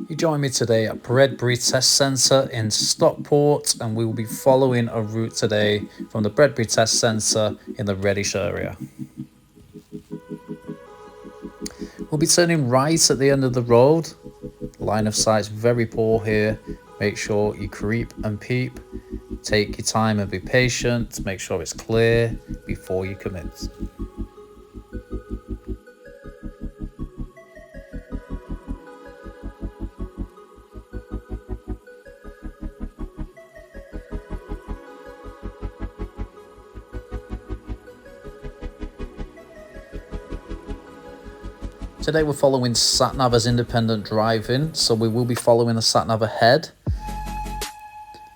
You join me today at Bredbury Test Centre in Stockport, and we will be following a route today from the Bredbury Test Centre in the Reddish area. We'll be turning right at the end of the road. Line of sight's very poor here. Make sure you creep and peep. Take your time and be patient. Make sure it's clear before you commit. Today we're following sat-nav as independent driving, so we will be following the sat-nav ahead.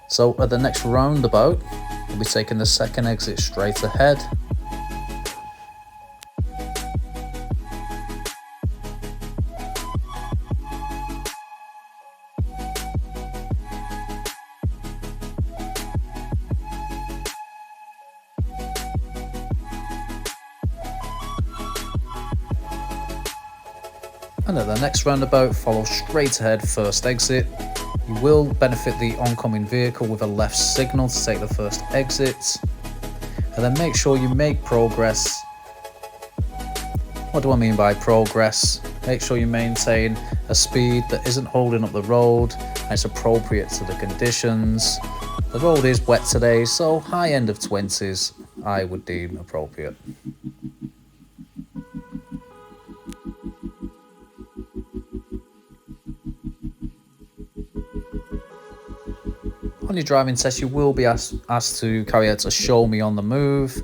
So at the next roundabout, we'll be taking the second exit straight ahead. And at the next roundabout, follow straight ahead, first exit. You will benefit the oncoming vehicle with a left signal to take the first exit. And then make sure you make progress. What do I mean by progress? Make sure you maintain a speed that isn't holding up the road and it's appropriate to the conditions. The road is wet today, so high end of 20s I would deem appropriate. On your driving test, you will be asked to carry out a show me on the move.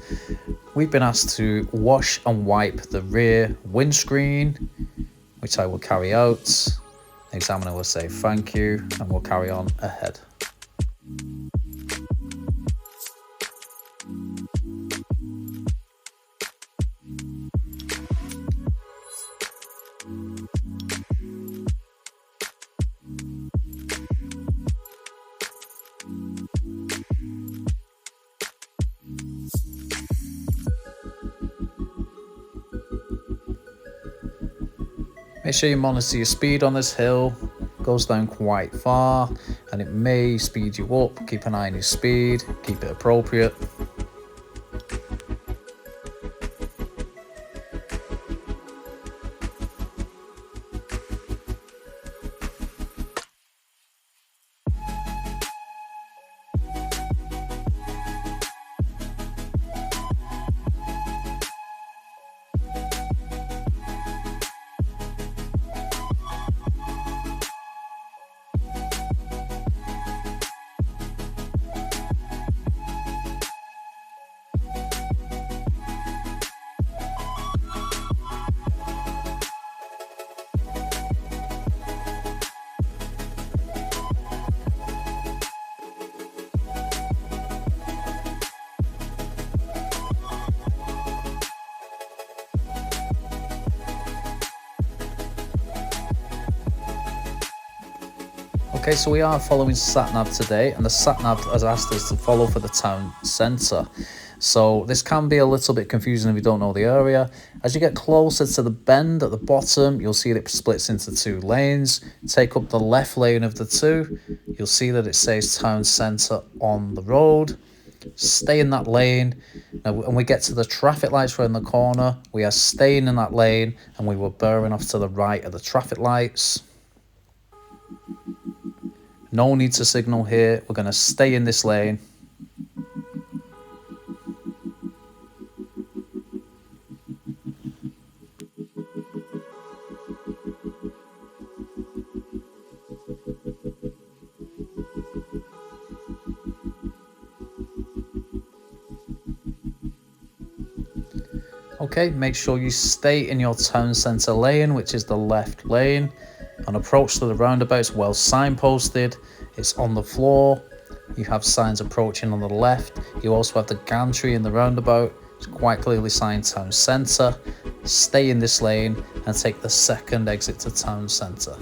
We've been asked to wash and wipe the rear windscreen, which I will carry out. The examiner will say thank you, and we'll carry on ahead. Make sure you monitor your speed on this hill. It goes down quite far and it may speed you up. Keep an eye on your speed, keep it appropriate. Okay, so we are following sat-nav today, and the sat-nav has asked us to follow for the town centre. So this can be a little bit confusing if you don't know the area. As you get closer to the bend at the bottom, you'll see that it splits into two lanes. Take up the left lane of the two. You'll see that it says town centre on the road. Stay in that lane. Now, when we get to the traffic lights around the corner, we are staying in that lane, and we will bearing off to the right of the traffic lights. No need to signal here. We're going to stay in this lane. Okay, make sure you stay in your town centre lane, which is the left lane. An approach to the roundabout is well signposted. It's on the floor. You have signs approaching on the left. You also have the gantry in the roundabout. It's quite clearly signed town centre. Stay in this lane and take the second exit to town centre.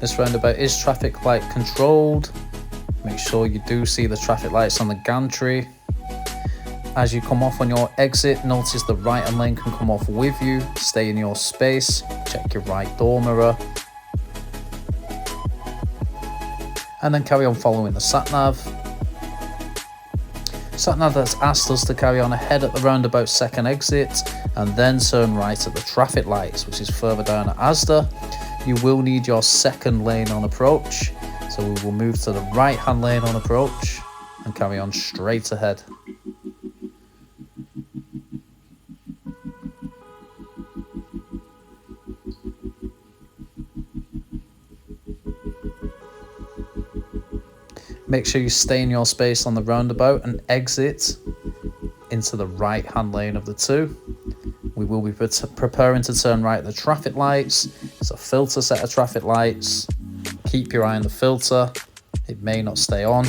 This roundabout is traffic light controlled. Make sure you do see the traffic lights on the gantry. As you come off on your exit, notice the right hand lane can come off with you. Stay in your space, check your right door mirror. And then carry on following the sat-nav. Sat-nav has asked us to carry on ahead at the roundabout second exit and then turn right at the traffic lights, which is further down at Asda. You will need your second lane on approach, so we will move to the right hand lane on approach and carry on straight ahead. Make sure you stay in your space on the roundabout and exit into the right hand lane of the two. We will be preparing to turn right at the traffic lights. It's a filter set of traffic lights. Keep your eye on the filter. It may not stay on.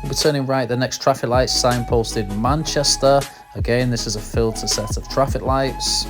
We'll be turning right at the next traffic light, signposted Manchester. Again, this is a filter set of traffic lights.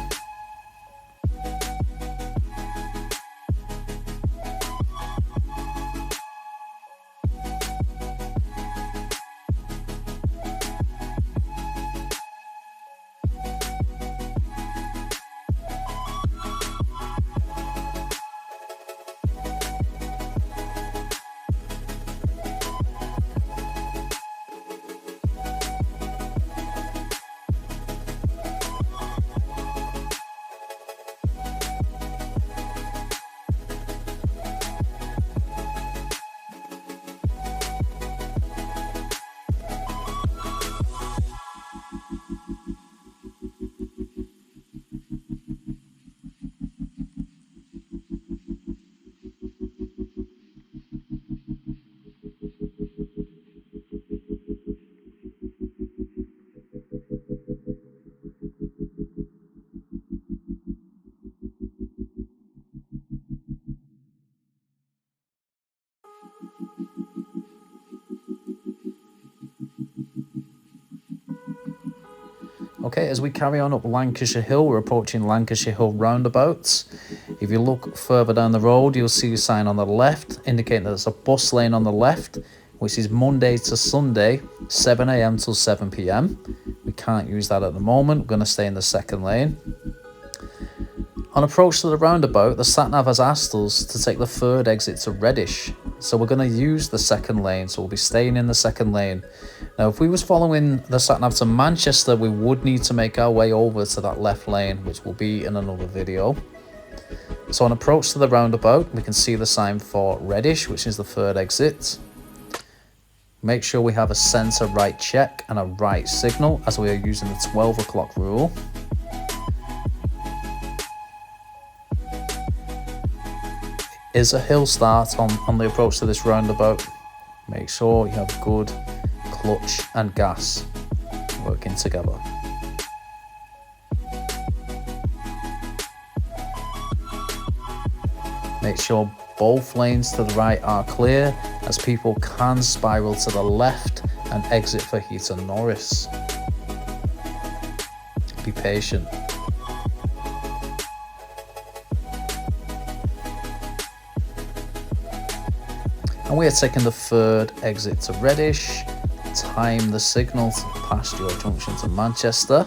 Okay, as we carry on up Lancashire Hill, we're approaching Lancashire Hill roundabouts. If you look further down the road, you'll see a sign on the left indicating that there's a bus lane on the left, which is Monday to Sunday, 7 AM till 7 PM. We can't use that at the moment. We're going to stay in the second lane. On approach to the roundabout, the sat-nav has asked us to take the third exit to Reddish. So we're going to use the second lane, so we'll be staying in the second lane. Now, if we was following the sat-nav to Manchester, we would need to make our way over to that left lane, which will be in another video. So on approach to the roundabout, we can see the sign for Reddish, which is the third exit. Make sure we have a centre right check and a right signal, as we are using the 12 o'clock rule. Is a hill start on the approach to this roundabout. Make sure you have good clutch and gas working together. Make sure both lanes to the right are clear, as people can spiral to the left and exit for Heaton Norris. Be patient. And we are taking the third exit to Reddish. Time the signal past your junction to Manchester.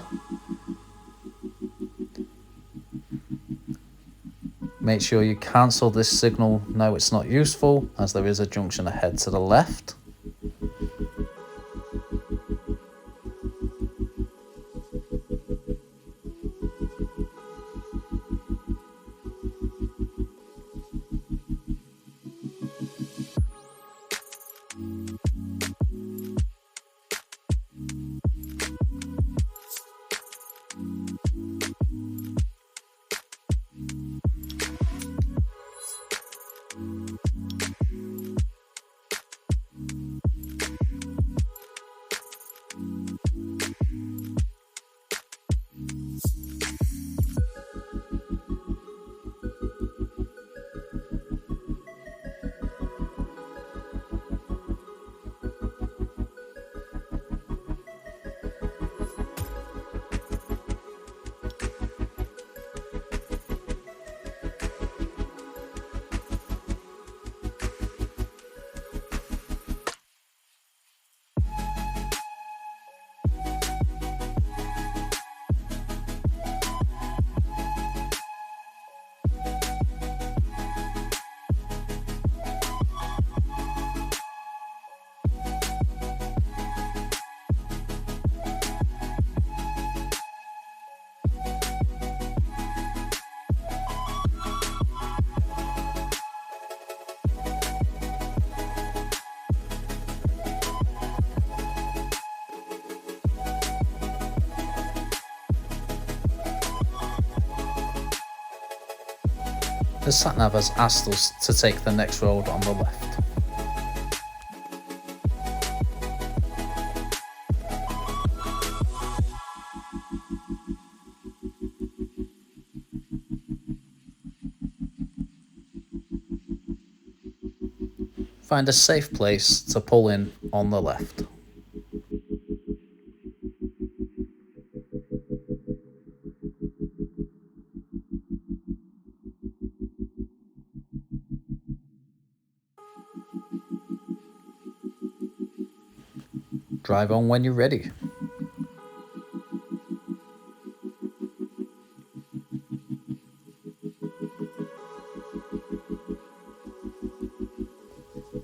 Make sure you cancel this signal now it's not useful, as there is a junction ahead to the left. The sat-nav has asked us to take the next road on the left. Find a safe place to pull in on the left. Drive on when you're ready.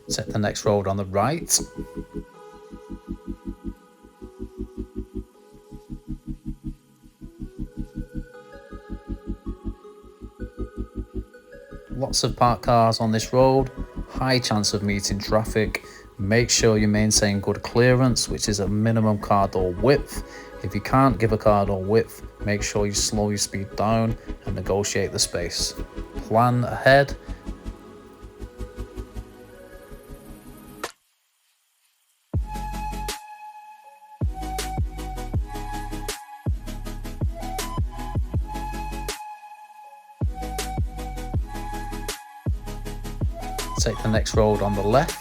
Take the next road on the right. Lots of parked cars on this road, high chance of meeting traffic. Make sure you maintain good clearance, which is a minimum car door width. If you can't give a car door width, make sure you slow your speed down and negotiate the space. Plan ahead. Take the next road on the left.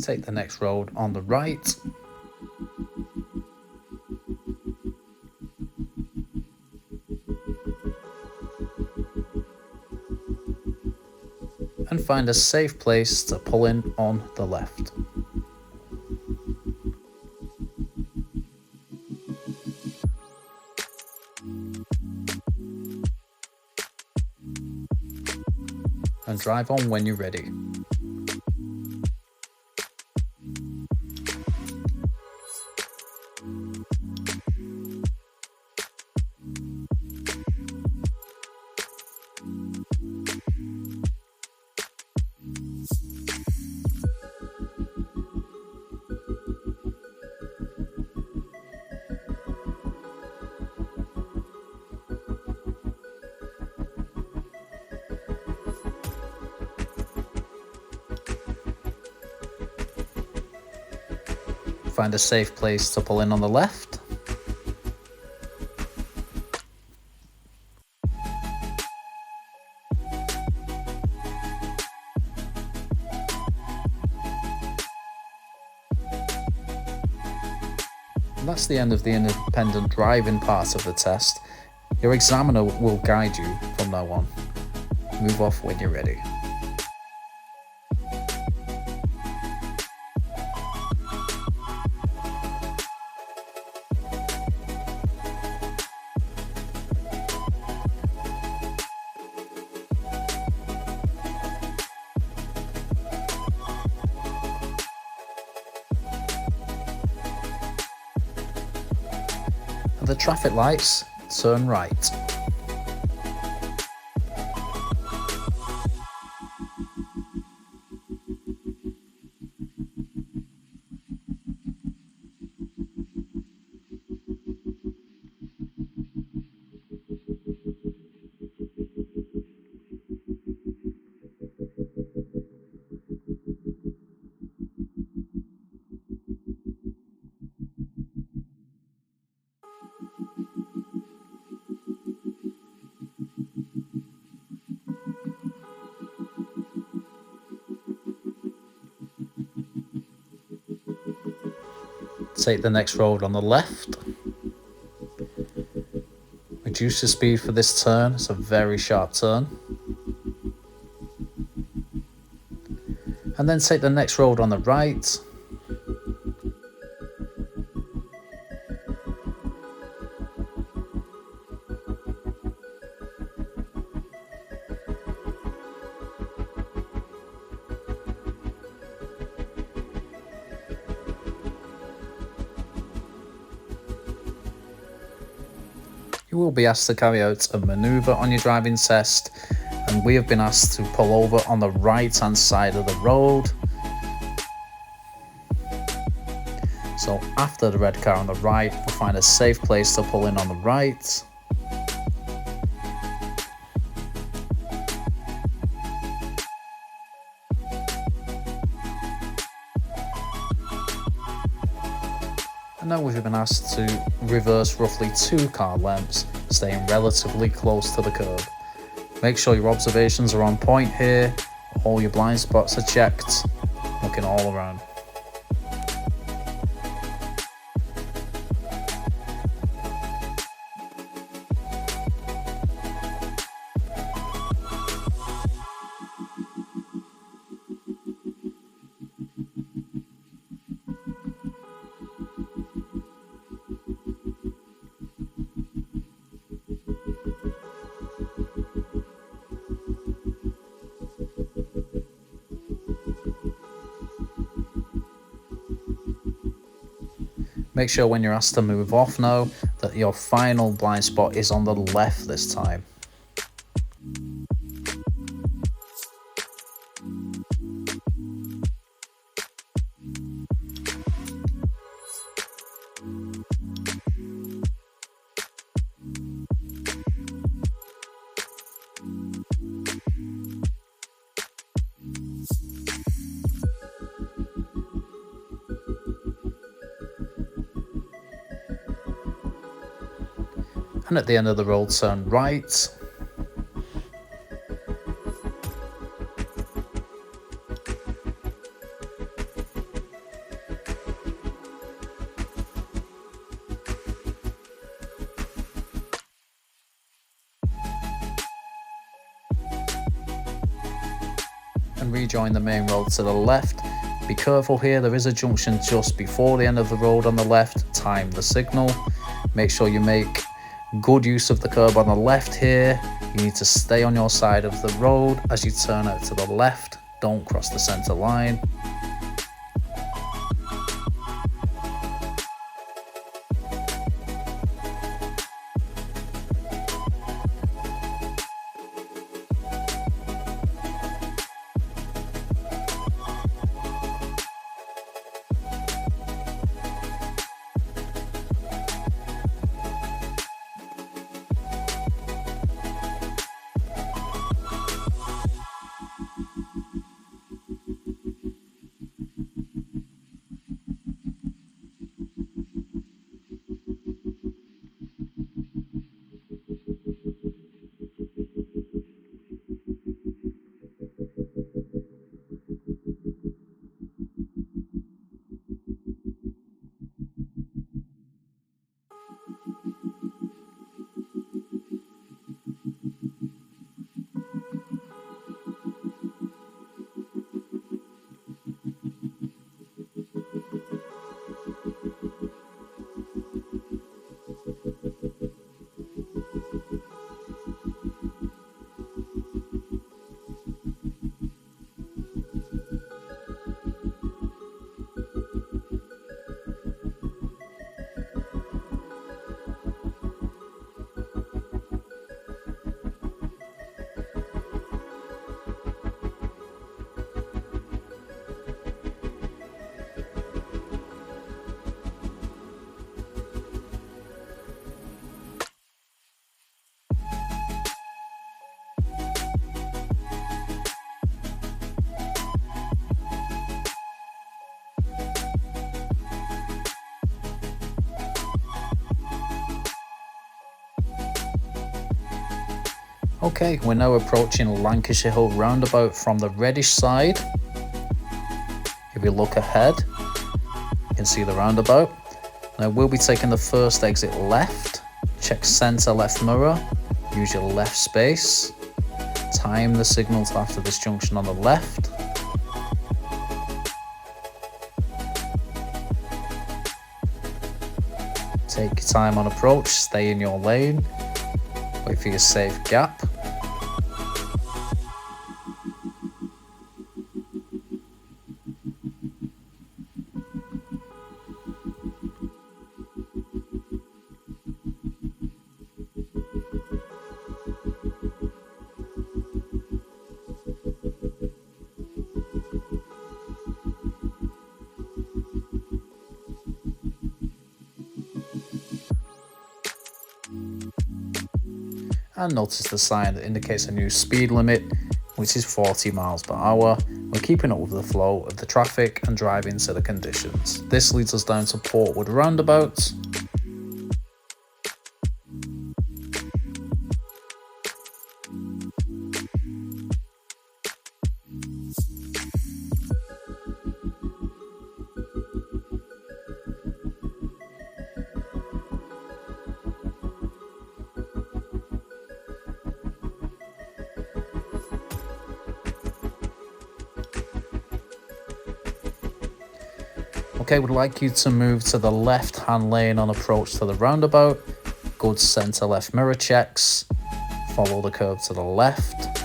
Take the next road on the right. And find a safe place to pull in on the left. And drive on when you're ready. Find a safe place to pull in on the left. And that's the end of the independent driving part of the test. Your examiner will guide you from now on. Move off when you're ready. At the traffic lights, turn right. Take the next road on the left. Reduce the speed for this turn, it's a very sharp turn. And then take the next road on the right. You will be asked to carry out a manoeuvre on your driving test, and we have been asked to pull over on the right hand side of the road. So after the red car on the right, we'll find a safe place to pull in on the right. And now we've been asked to reverse roughly 2 car lengths, staying relatively close to the curb. Make sure your observations are on point here, all your blind spots are checked, looking all around. Make sure when you're asked to move off now that your final blind spot is on the left this time. And at the end of the road, turn right. And rejoin the main road to the left. Be careful here, there is a junction just before the end of the road on the left. Time the signal. Make sure you make good use of the curb on the left here. You need to stay on your side of the road as you turn out to the left. Don't cross the center line. Okay, we're now approaching Lancashire Hill Roundabout from the Reddish side. If you look ahead, you can see the roundabout. Now we'll be taking the first exit left. Check centre left mirror, use your left space. Time the signal to after this junction on the left. Take your time on approach, stay in your lane. Wait for your safe gap. and notice the sign that indicates a new speed limit, which is 40 miles per hour. We're keeping up with the flow of the traffic and driving to the conditions. This leads us down to Portwood Roundabout. Okay, would like you to move to the left-hand lane on approach to the roundabout. Good centre-left mirror checks. Follow the curb to the left.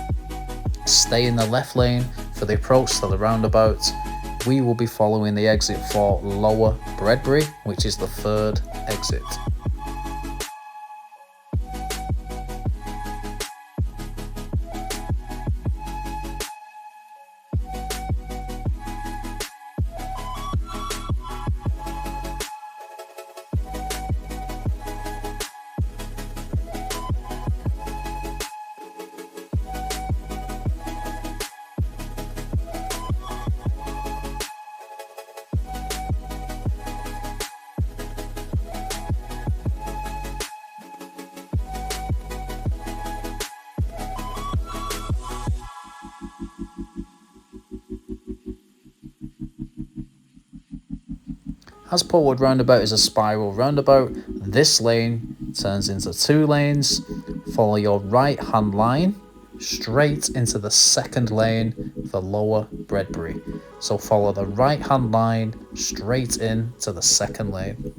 Stay in the left lane for the approach to the roundabout. We will be following the exit for Lower Bredbury, which is the third exit. As Portwood Roundabout is a spiral roundabout, this lane turns into 2 lanes. Follow your right hand line straight into the second lane for Lower Bredbury. So follow the right hand line straight into the second lane.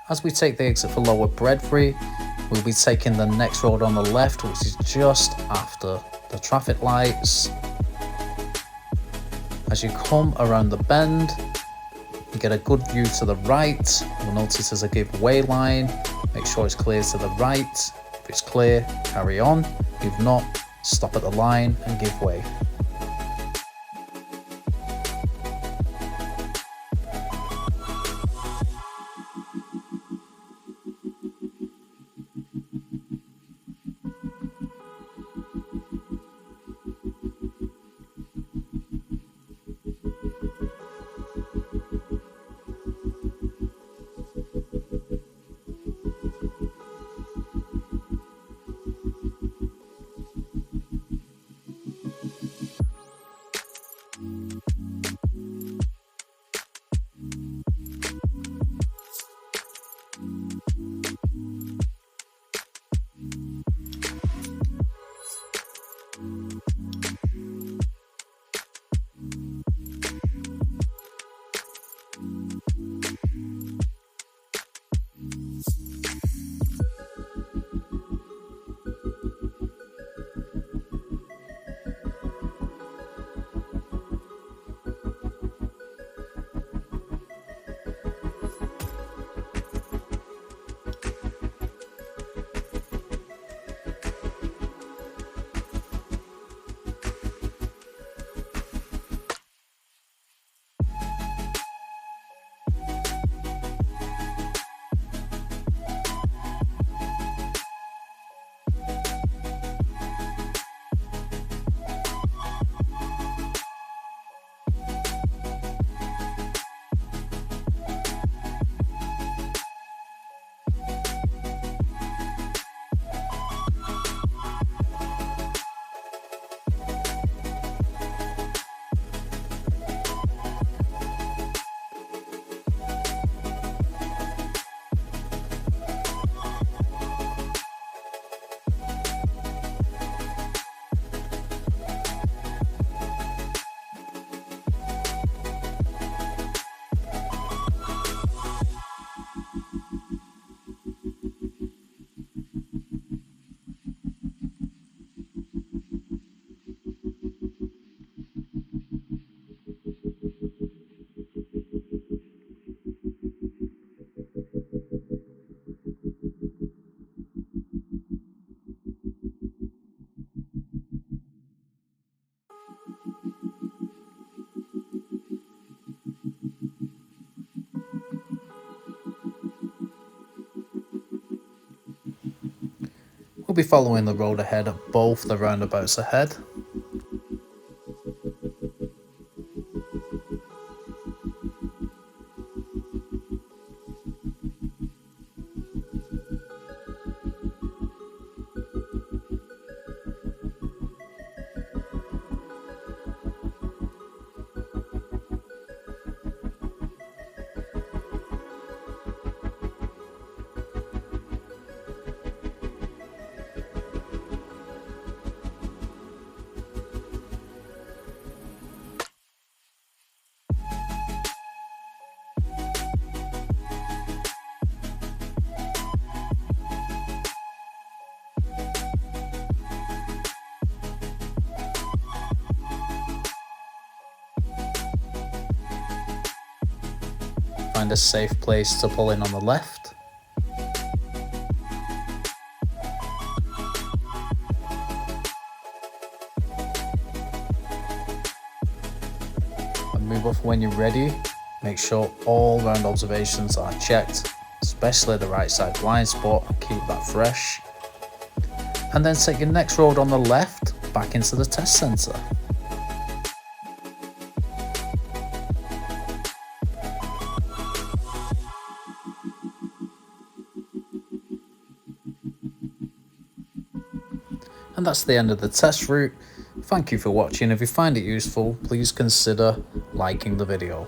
As we take the exit for Lower Bredbury, we'll be taking the next road on the left, which is just after the traffic lights. As you come around the bend, you get a good view to the right. You'll notice there's a give way line. Make sure it's clear to the right. If it's clear, carry on. If not, stop at the line and give way. We'll be following the road ahead at both the roundabouts ahead. Find a safe place to pull in on the left. And move off when you're ready. Make sure all round observations are checked, especially the right side blind spot, and keep that fresh. And then take your next road on the left back into the test centre. And that's the end of the test route. Thank you for watching. If you find it useful, please consider liking the video.